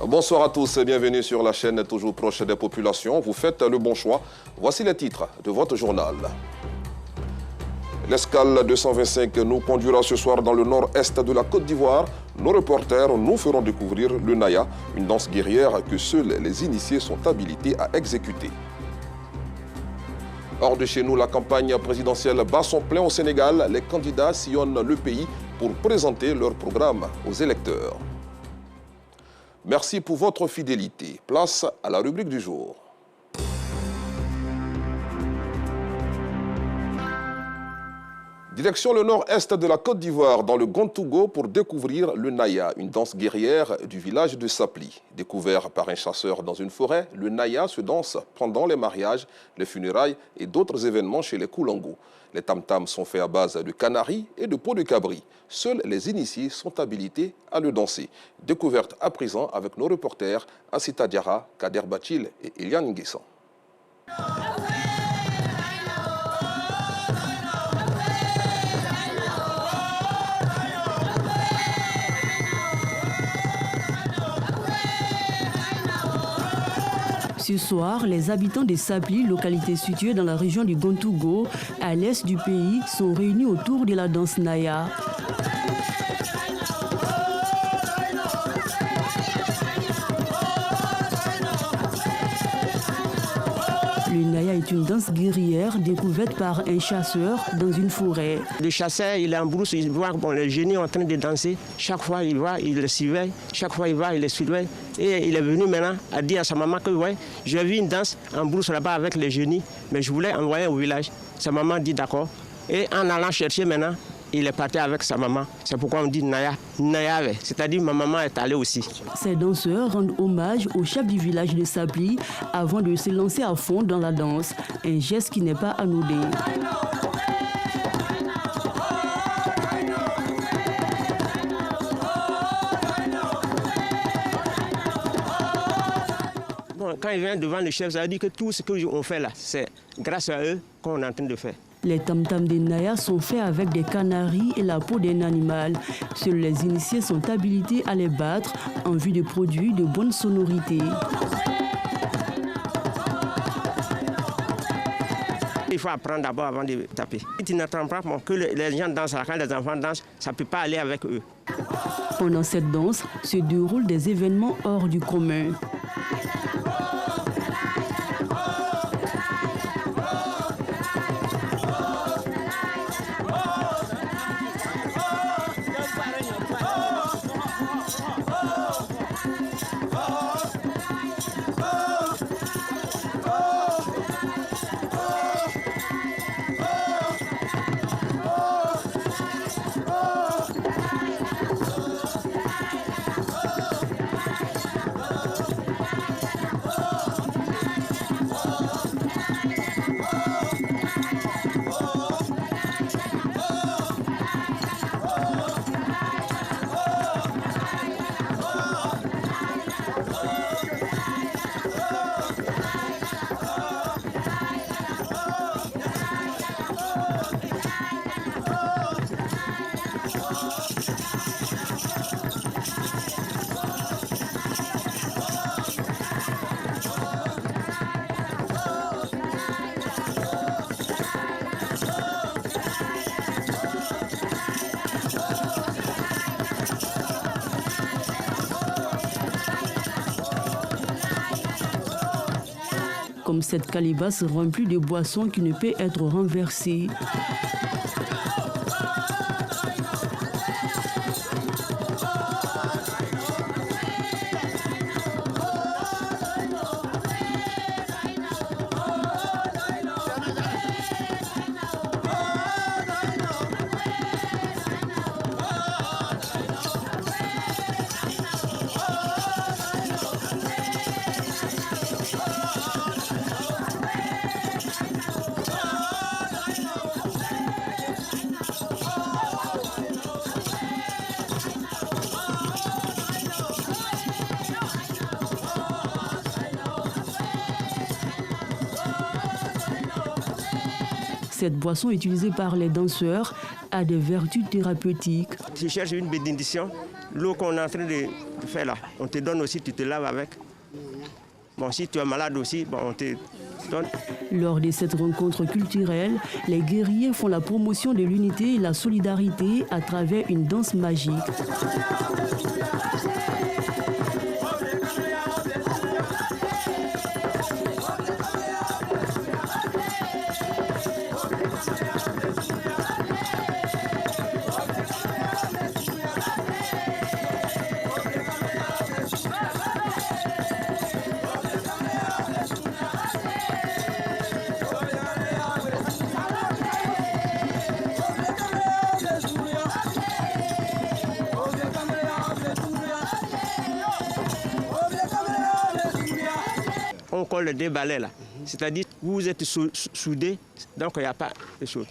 Bonsoir à tous et bienvenue sur la chaîne toujours proche des populations. Vous faites le bon choix. Voici les titres de votre journal. L'escale 225 nous conduira ce soir dans le nord-est de la Côte d'Ivoire. Nos reporters nous feront découvrir le Naya, une danse guerrière que seuls les initiés sont habilités à exécuter. Hors de chez nous, la campagne présidentielle bat son plein au Sénégal. Les candidats sillonnent le pays pour présenter leur programme aux électeurs. Merci pour votre fidélité. Place à la rubrique du jour. Direction le nord-est de la Côte d'Ivoire, dans le Gontougo, pour découvrir le Naya, une danse guerrière du village de Sapli. Découvert par un chasseur dans une forêt, le Naya se danse pendant les mariages, les funérailles et d'autres événements chez les Koulangos. Les tam-tams sont faits à base de canaris et de peau de cabri. Seuls les initiés sont habilités à le danser. Découverte à présent avec nos reporters Assita Diarra, Kader Bachil et Eliane Nguessan. Ce soir, les habitants de Sapli, localité située dans la région du Gontougo, à l'est du pays, sont réunis autour de la danse Naya. Le Naya est une danse guerrière découverte par un chasseur dans une forêt. Le chasseur, il est en brousse, il voit les génies en train de danser. Chaque fois, il va, il les surveille. Chaque fois, il va, il les surveille. Et il est venu maintenant à dire à sa maman que ouais, j'ai vu une danse en brousse là-bas avec les génies, mais je voulais envoyer au village. Sa maman dit d'accord. Et en allant chercher maintenant, il est parti avec sa maman. C'est pourquoi on dit Naya, Nayave. C'est-à-dire ma maman est allée aussi. Ces danseurs rendent hommage au chef du village de Sapli avant de se lancer à fond dans la danse. Un geste qui n'est pas anodin. Bon, quand il vient devant le chef, ça veut dire que tout ce qu'on fait là, c'est grâce à eux qu'on est en train de faire. Les tam-tams des Naya sont faits avec des canaris et la peau d'un animal. Seuls les initiés sont habilités à les battre en vue de produire de bonnes sonorités. Il faut apprendre d'abord avant de taper. Si tu n'apprends pas que les gens dansent, quand les enfants dansent, ça ne peut pas aller avec eux. Pendant cette danse se déroulent des événements hors du commun. Comme cette calebasse remplie de boissons qui ne peut être renversée. Cette boisson utilisée par les danseurs a des vertus thérapeutiques. Je cherche une bénédiction l'eau qu'on est en train de faire là, on te donne aussi, tu te laves avec. Bon, si tu es malade aussi, bon, on te donne. Lors de cette rencontre culturelle, les guerriers font la promotion de l'unité et la solidarité à travers une danse magique. On colle les deux balais là. C'est-à-dire vous êtes soudés, donc il n'y a pas de chose.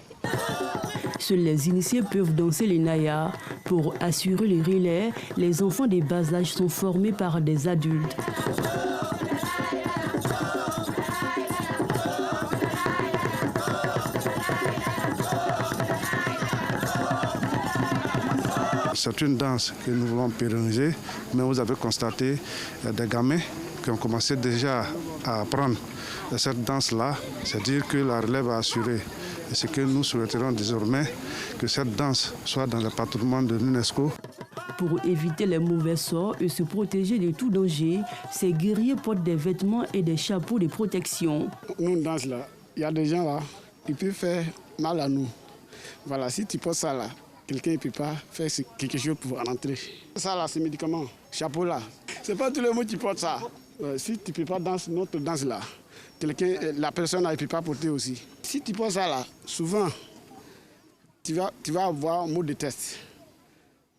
Seuls les initiés peuvent danser les nayas. Pour assurer les relais, les enfants des bas âges sont formés par des adultes. C'est une danse que nous voulons pérenniser, mais vous avez constaté des gamins qui ont commencé déjà à apprendre cette danse-là, c'est-à-dire que la relève est assurée. Et ce que nous souhaiterons désormais, que cette danse soit dans le patrimoine de l'UNESCO. Pour éviter les mauvais sorts et se protéger de tout danger, ces guerriers portent des vêtements et des chapeaux de protection. Nous, on danse là, il y a des gens là, ils peuvent faire mal à nous. Voilà, si tu portes ça là, quelqu'un ne peut pas faire quelque chose pour rentrer. Ça là, c'est médicament, chapeau là. C'est pas tout le monde qui porte ça. Si tu ne peux pas danser notre danse là, la personne ne peut pas porter aussi. Si tu portes ça là, souvent, tu vas avoir un mot de test.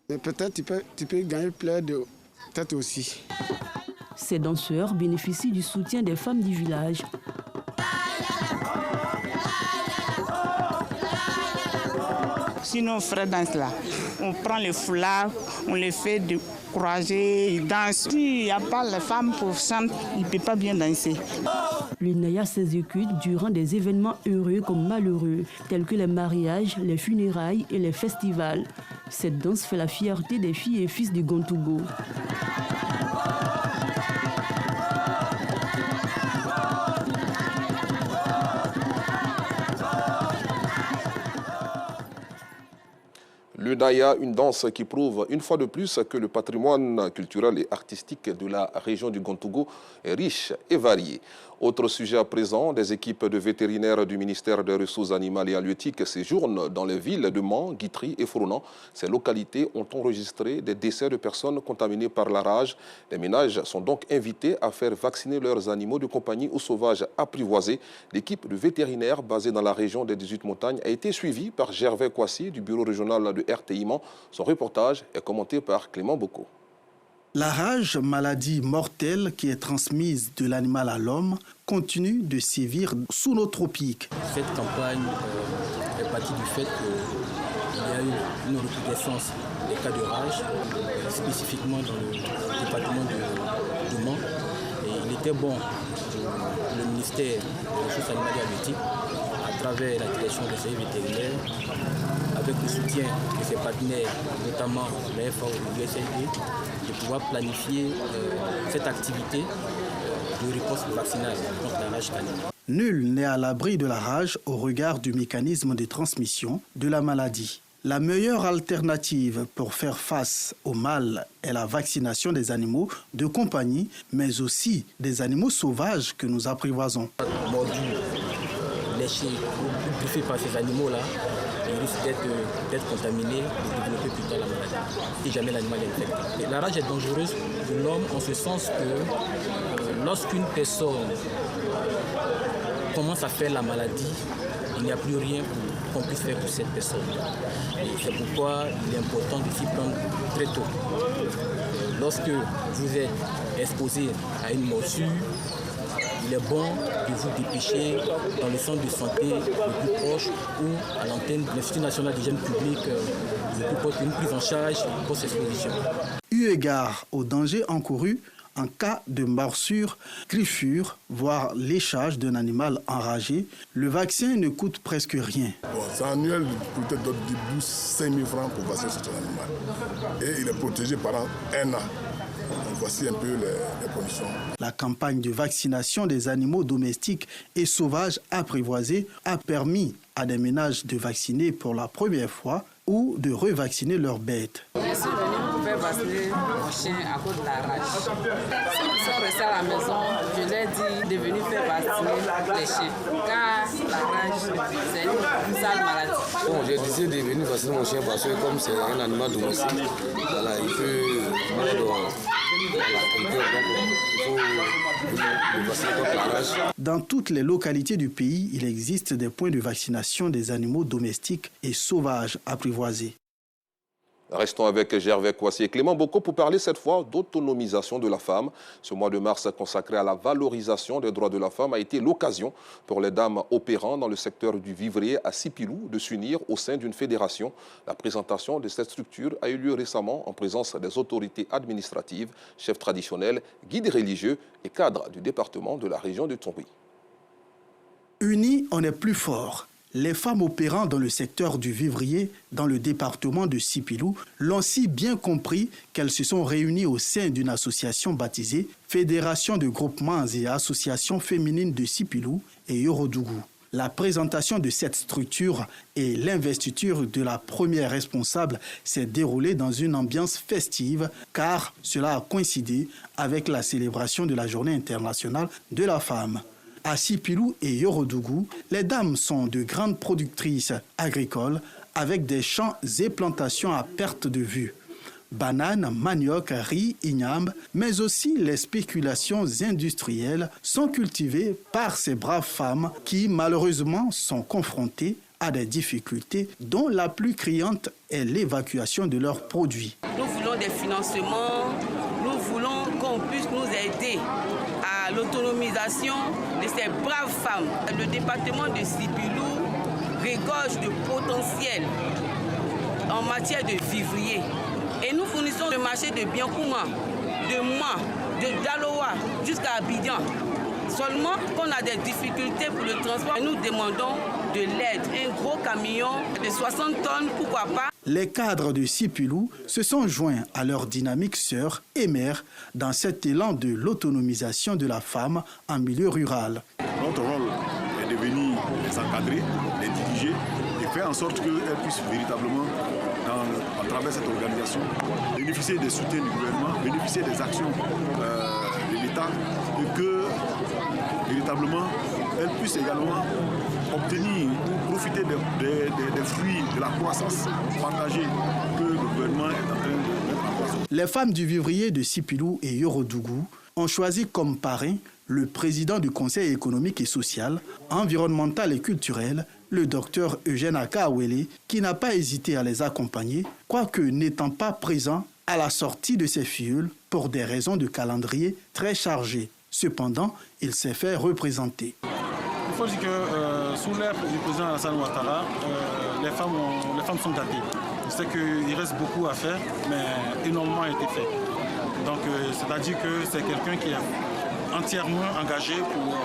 Mais peut-être tu peux gagner plein de têtes aussi. Ces danseurs bénéficient du soutien des femmes du village. Sinon, frère danse là, on prend le foulard, on les fait décourager, ils dansent. S'il n'y a pas les femmes pour chanter, ils ne peuvent pas bien danser. Le naya s'exécute durant des événements heureux comme malheureux, tels que les mariages, les funérailles et les festivals. Cette danse fait la fierté des filles et fils du Gontougo. Le naya, une danse qui prouve une fois de plus que le patrimoine culturel et artistique de la région du Gontougo est riche et varié. Autre sujet à présent, des équipes de vétérinaires du ministère des Ressources animales et halieutiques séjournent dans les villes de Mans, Guitry et Fronan. Ces localités ont enregistré des décès de personnes contaminées par la rage. Les ménages sont donc invités à faire vacciner leurs animaux de compagnie ou sauvages apprivoisés. L'équipe de vétérinaires basée dans la région des 18 montagnes a été suivie par Gervais Kouassi du bureau régional de RTI Mans. Son reportage est commenté par Clément Bocco. La rage, maladie mortelle qui est transmise de l'animal à l'homme, continue de sévir sous nos tropiques. Cette campagne est partie du fait qu'il y a eu une recrudescence des cas de rage, spécifiquement dans le département de Mans. Et il était bon pour le ministère des Ressources animales et halieutiques, à travers la direction des services vétérinaires, avec le soutien de ses partenaires, notamment la FAO et l'USAID, de pouvoir planifier cette activité de réponse vaccinale contre la rage canine. Nul n'est à l'abri de la rage au regard du mécanisme de transmission de la maladie. La meilleure alternative pour faire face au mal est la vaccination des animaux de compagnie, mais aussi des animaux sauvages que nous apprivoisons. Mordu, léché ou bouffé par ces animaux-là, il risque d'être contaminé et de développer plus tard la maladie, si jamais l'animal est infecté. La rage est dangereuse pour l'homme en ce sens que lorsqu'une personne commence à faire la maladie, il n'y a plus rien qu'on puisse faire pour cette personne. Et c'est pourquoi il est important de s'y prendre très tôt. Lorsque vous êtes exposé à une morsure, il est bon de vous dépêcher dans le centre de santé le plus proche ou à l'antenne de l'Institut national d'hygiène publique le plus proche, une prise en charge pour cette exposition. Eu égard aux dangers encourus en cas de morsure, griffure, voire léchage d'un animal enragé. Le vaccin ne coûte presque rien. Bon, c'est annuel, peut-être de 5 000 francs pour vacciner cet animal. Et il est protégé pendant 1 an. Donc voici un peu les conditions. La campagne de vaccination des animaux domestiques et sauvages apprivoisés a permis à des ménages de vacciner pour la première fois ou de revacciner leurs bêtes. Je suis venue pour faire vacciner mon chien à cause de la rage. Ceux qui sont restés à la maison, je leur ai dit de venir faire vacciner les chiens. Car la rage, c'est une sale maladie. Bon, j'ai décidé de venir vacciner mon chien parce que comme c'est un animal domestique, voilà, il peut mourir Dans toutes les localités du pays, il existe des points de vaccination des animaux domestiques et sauvages apprivoisés. Restons avec Gervais Kouassi et Clément Boko pour parler cette fois d'autonomisation de la femme. Ce mois de mars consacré à la valorisation des droits de la femme a été l'occasion pour les dames opérant dans le secteur du vivrier à Sipilou de s'unir au sein d'une fédération. La présentation de cette structure a eu lieu récemment en présence des autorités administratives, chefs traditionnels, guides religieux et cadres du département de la région de Tomboui. Unis, on est plus fort. Les femmes opérant dans le secteur du vivrier dans le département de Sipilou l'ont si bien compris qu'elles se sont réunies au sein d'une association baptisée Fédération de groupements et associations féminines de Sipilou et Yorodougou. La présentation de cette structure et l'investiture de la première responsable s'est déroulée dans une ambiance festive car cela a coïncidé avec la célébration de la Journée internationale de la femme. À Sipilou et Yorodougou, les dames sont de grandes productrices agricoles avec des champs et plantations à perte de vue. Bananes, manioc, riz, igname, mais aussi les spéculations industrielles sont cultivées par ces braves femmes qui malheureusement sont confrontées à des difficultés dont la plus criante est l'évacuation de leurs produits. Nous voulons des financements, nous voulons qu'on puisse nous aider à l'autonomisation de ces braves femmes. Le département de Sipilou regorge de potentiel en matière de vivrier. Et nous fournissons le marché de Biancouma, de Moua, de Daloa jusqu'à Abidjan. Seulement qu'on a des difficultés pour le transport, nous demandons de l'aide. Un gros camion de 60 tonnes, pourquoi pas. Les cadres de Sipilou se sont joints à leur dynamique sœur et mère dans cet élan de l'autonomisation de la femme en milieu rural. Notre rôle est de venir les encadrer, les diriger et faire en sorte qu'elles puissent véritablement, à travers cette organisation, bénéficier des soutiens du gouvernement, bénéficier des actions de l'État et que véritablement elles puissent également obtenir, profiter des fruits de la croissance partagée que le gouvernement est en train de mettre en place. Les femmes du vivrier de Sipilou et Yorodougou ont choisi comme parrain le président du Conseil économique et social, environnemental et culturel, le docteur Eugène Akaawele, qui n'a pas hésité à les accompagner, quoique n'étant pas présent à la sortie de ses filleuls pour des raisons de calendrier très chargées. Cependant, il s'est fait représenter. Il faut dire que sous l'ère du président Alassane Ouattara, les femmes sont gâtées. Je sais qu'il reste beaucoup à faire, mais énormément a été fait. Donc, c'est-à-dire que c'est quelqu'un qui est entièrement engagé pour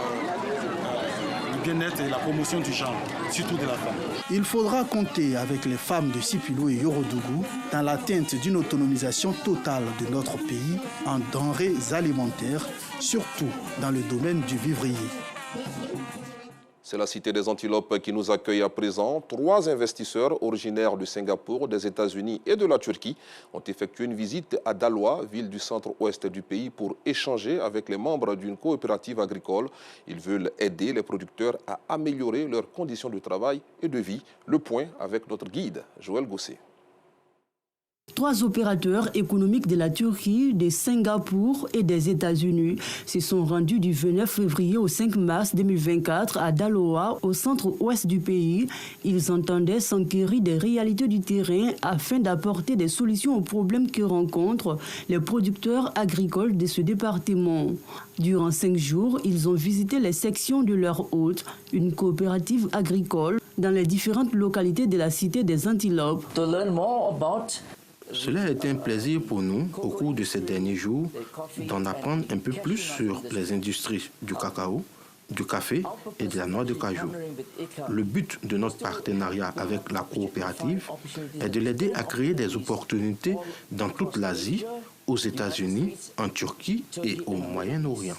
le bien-être et la promotion du genre, surtout de la femme. Il faudra compter avec les femmes de Sipilou et Yorodougou dans l'atteinte d'une autonomisation totale de notre pays en denrées alimentaires, surtout dans le domaine du vivrier. C'est la Cité des Antilopes qui nous accueille à présent. 3 investisseurs originaires de Singapour, des États-Unis et de la Turquie ont effectué une visite à Daloa, ville du centre-ouest du pays, pour échanger avec les membres d'une coopérative agricole. Ils veulent aider les producteurs à améliorer leurs conditions de travail et de vie. Le point avec notre guide, Joël Gosset. 3 opérateurs économiques de la Turquie, de Singapour et des États-Unis se sont rendus du 29 février au 5 mars 2024 à Daloa, au centre-ouest du pays. Ils entendaient s'enquérir des réalités du terrain afin d'apporter des solutions aux problèmes que rencontrent les producteurs agricoles de ce département. Durant 5 jours, ils ont visité les sections de leur hôte, une coopérative agricole, dans les différentes localités de la Cité des Antilopes. To learn more about Cela a été un plaisir pour nous, au cours de ces derniers jours, d'en apprendre un peu plus sur les industries du cacao, du café et de la noix de cajou. Le but de notre partenariat avec la coopérative est de l'aider à créer des opportunités dans toute l'Asie, aux États-Unis, en Turquie et au Moyen-Orient.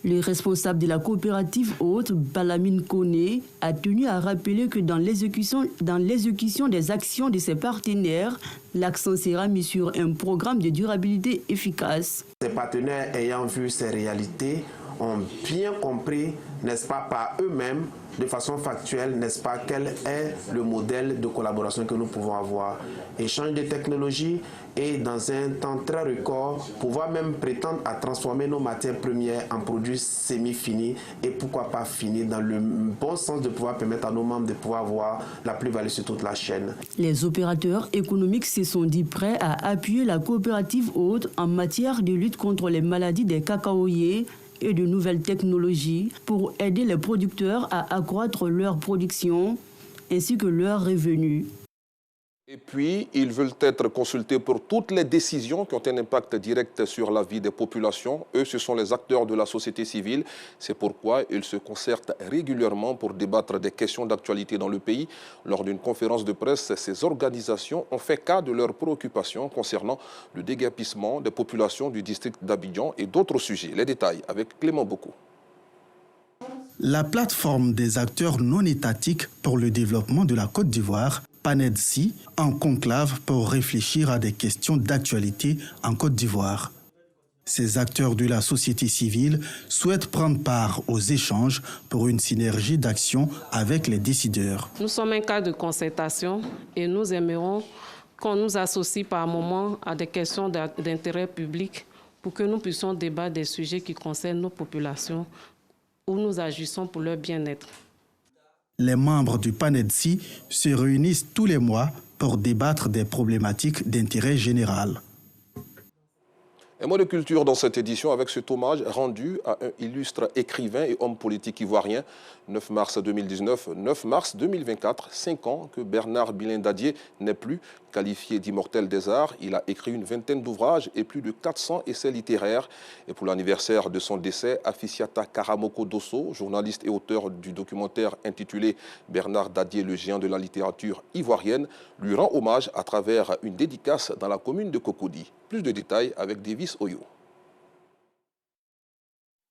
Le responsable de la coopérative hôte, Balamine Koné, a tenu à rappeler que dans l'exécution des actions de ses partenaires, l'accent sera mis sur un programme de durabilité efficace. Ces partenaires ayant vu ces réalités ont bien compris, n'est-ce pas, par eux-mêmes, de façon factuelle, n'est-ce pas, quel est le modèle de collaboration que nous pouvons avoir. Échange de technologies et dans un temps très record, pouvoir même prétendre à transformer nos matières premières en produits semi-finis et pourquoi pas finis, dans le bon sens de pouvoir permettre à nos membres de pouvoir avoir la plus-value sur toute la chaîne. Les opérateurs économiques se sont dit prêts à appuyer la coopérative hôte en matière de lutte contre les maladies des cacaoyers et de nouvelles technologies pour aider les producteurs à accroître leur production ainsi que leurs revenus. Et puis, ils veulent être consultés pour toutes les décisions qui ont un impact direct sur la vie des populations. Eux, ce sont les acteurs de la société civile. C'est pourquoi ils se concertent régulièrement pour débattre des questions d'actualité dans le pays. Lors d'une conférence de presse, ces organisations ont fait cas de leurs préoccupations concernant le déguerpissement des populations du district d'Abidjan et d'autres sujets. Les détails avec Clément Bocou. La plateforme des acteurs non étatiques pour le développement de la Côte d'Ivoire, PANEDSI, en conclave pour réfléchir à des questions d'actualité en Côte d'Ivoire. Ces acteurs de la société civile souhaitent prendre part aux échanges pour une synergie d'action avec les décideurs. Nous sommes un cas de concertation et nous aimerons qu'on nous associe par moment à des questions d'intérêt public pour que nous puissions débattre des sujets qui concernent nos populations où nous agissons pour leur bien-être. Les membres du PANEDSI se réunissent tous les mois pour débattre des problématiques d'intérêt général. Un mot de culture dans cette édition avec cet hommage rendu à un illustre écrivain et homme politique ivoirien. 9 mars 2019, 9 mars 2024, 5 ans que Bernard Bilin Dadié n'est plus. Qualifié d'immortel des arts, il a écrit une vingtaine d'ouvrages et plus de 400 essais littéraires. Et pour l'anniversaire de son décès, Afisiata Karamoko Dosso, journaliste et auteur du documentaire intitulé Bernard Dadié, le géant de la littérature ivoirienne, lui rend hommage à travers une dédicace dans la commune de Cocody. Plus de détails avec Davis Oyo.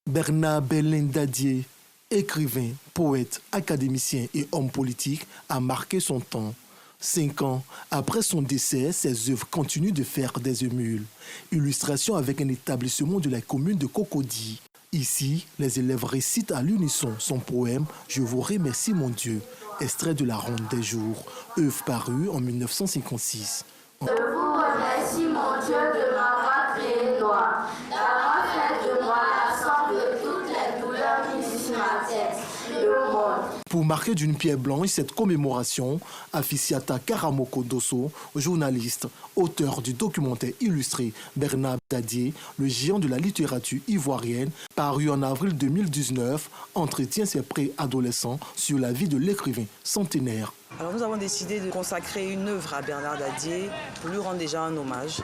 Bernard Bilin Dadié, écrivain, poète, académicien et homme politique, a marqué son temps. 5 ans après son décès, ses œuvres continuent de faire des émules. Illustration avec un établissement de la commune de Cocody. Ici, les élèves récitent à l'unisson son poème « Je vous remercie mon Dieu », extrait de La Ronde des Jours, œuvre parue en 1956. Je vous remercie mon Dieu de m'avoir créé noir, d'avoir fait de moi la somme de toutes les douleurs qui sont sur ma tête. Le monde. Pour marquer d'une pierre blanche cette commémoration, Afisiata Karamoko Dosso, journaliste, auteur du documentaire illustré Bernard Dadié, le géant de la littérature ivoirienne, paru en avril 2019, entretient ses préadolescents sur la vie de l'écrivain centenaire. Alors nous avons décidé de consacrer une œuvre à Bernard Dadié pour lui rendre déjà un hommage,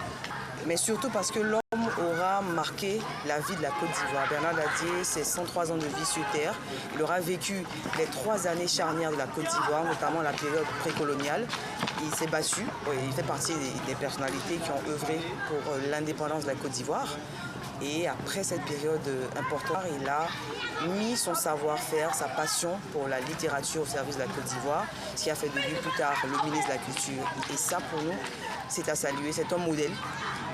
mais surtout parce que l'homme aura marqué la vie de la Côte d'Ivoire. Bernard Dadié, c'est 103 ans de vie sur Terre. Il aura vécu les 3 années charnières de la Côte d'Ivoire, notamment la période précoloniale. Il s'est battu, il fait partie des personnalités qui ont œuvré pour l'indépendance de la Côte d'Ivoire. Et après cette période importante, il a mis son savoir-faire, sa passion pour la littérature au service de la Côte d'Ivoire, ce qui a fait de lui plus tard le ministre de la Culture. Et ça, pour nous, c'est à saluer. C'est un modèle.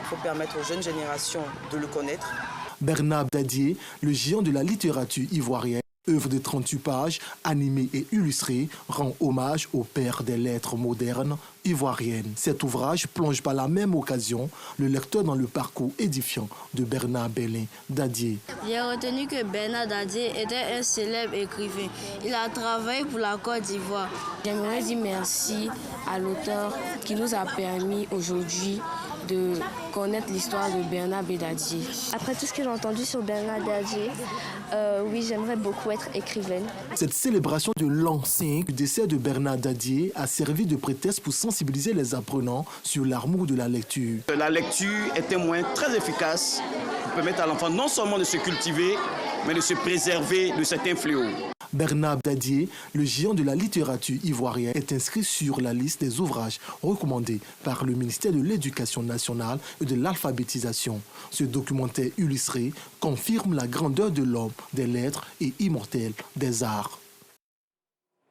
Il faut permettre aux jeunes générations de le connaître. Bernard Dadié, le géant de la littérature ivoirienne, œuvre de 38 pages, animée et illustrée, rend hommage au père des lettres modernes ivoiriennes. Cet ouvrage plonge par la même occasion le lecteur dans le parcours édifiant de Bernard Bilin Dadié. J'ai retenu que Bernard Dadié était un célèbre écrivain. Il a travaillé pour la Côte d'Ivoire. J'aimerais dire merci à l'auteur qui nous a permis aujourd'hui de connaître l'histoire de Bernard Dadier. Après tout ce que j'ai entendu sur Bernard Dadier, oui, j'aimerais beaucoup être écrivaine. Cette célébration de l'an 5 du décès de Bernard Dadier a servi de prétexte pour sensibiliser les apprenants sur l'amour de la lecture. La lecture est un moyen très efficace pour permettre à l'enfant non seulement de se cultiver, mais de se préserver de certains fléaux. Bernard Dadier, le géant de la littérature ivoirienne, est inscrit sur la liste des ouvrages recommandés par le ministère de l'Éducation nationale et de l'alphabétisation. Ce documentaire illustré confirme la grandeur de l'homme des lettres et immortel des arts.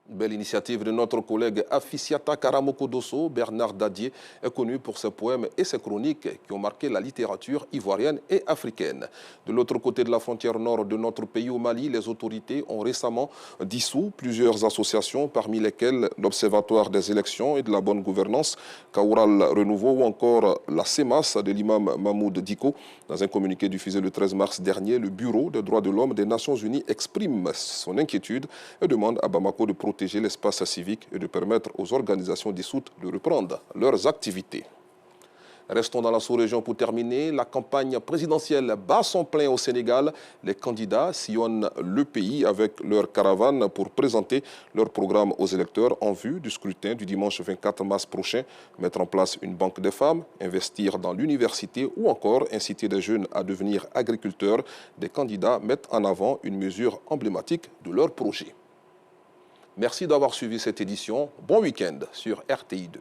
Belle initiative de notre collègue Afisiata Karamoko Dosso. Bernard Dadier est connu pour ses poèmes et ses chroniques qui ont marqué la littérature ivoirienne et africaine. De l'autre côté de la frontière nord de notre pays, au Mali, les autorités ont récemment dissous plusieurs associations, parmi lesquelles l'Observatoire des élections et de la bonne gouvernance, Kaoural Renouveau ou encore la CEMAS de l'imam Mahmoud Diko. Dans un communiqué diffusé le 13 mars dernier, le Bureau des droits de l'homme des Nations Unies exprime son inquiétude et demande à Bamako de protéger l'espace civique et de permettre aux organisations dissoutes de reprendre leurs activités. Restons dans la sous-région pour terminer. La campagne présidentielle bat son plein au Sénégal. Les candidats sillonnent le pays avec leur caravane pour présenter leur programme aux électeurs en vue du scrutin du dimanche 24 mars prochain. Mettre en place une banque des femmes, investir dans l'université ou encore inciter des jeunes à devenir agriculteurs. Des candidats mettent en avant une mesure emblématique de leur projet. Merci d'avoir suivi cette édition. Bon week-end sur RTI2.